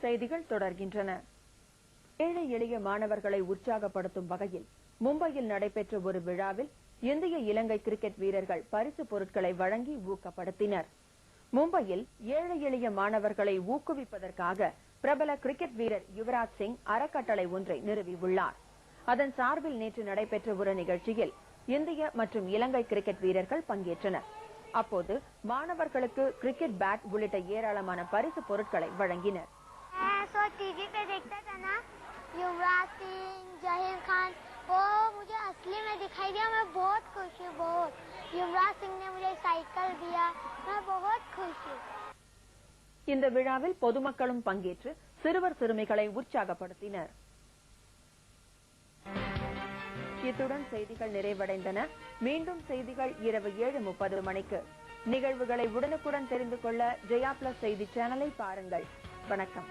செய்திகள் தொடர்கின்றன. ஏழை எளிய மாணவர்களை உற்சாகப்படுத்தும் வகையில் மும்பையில் நடைபெற்ற ஒரு விழாவில் இந்திய இலங்கை கிரிக்கெட் வீரர்கள் பரிசு பொருட்களை வழங்கி ஊக்கப்படுத்தினர். மும்பையில் ஏழை எளிய மாணவர்களை ஊக்குவிப்பதற்காக பிரபல கிரிக்கெட் வீரர் யுவராஜ் சிங் அறக்கட்டளை ஒன்றை நிறுவியுள்ளார். அதன் சார்பில் நேற்று நடைபெற்ற ஒரு நிகழ்ச்சியில் இந்திய மற்றும் இலங்கை கிரிக்கெட் வீரர்கள் பங்கேற்றனர். அப்போது மாணவர்களுக்கு கிரிக்கெட் பேட் உள்ளிட்ட ஏராளமான பரிசு பொருட்களை வழங்கினர். युवराज सिंह, जहीर खान, वो मुझे असली में दिखाई दिया. मैं बहुत खुश हूँ. बहुत युवराज सिंह ने मुझे साइकिल दिया. मैं बहुत खुश हूँ. இந்த விழாவில் பொதுமக்களும் பங்கேற்று சிறுவர் சிறுமிகளை உற்சாகப்படுத்தினர். இத்துடன் செய்திகள் நிறைவடைந்தன. மீண்டும் செய்திகள் இரவு 7:30 மணிக்கு. நிகழ்வுகளை உடனுக்குடன் தெரிந்து கொள்ள ஜெயா பிளஸ் செய்தி சேனலை பாருங்கள். வணக்கம்.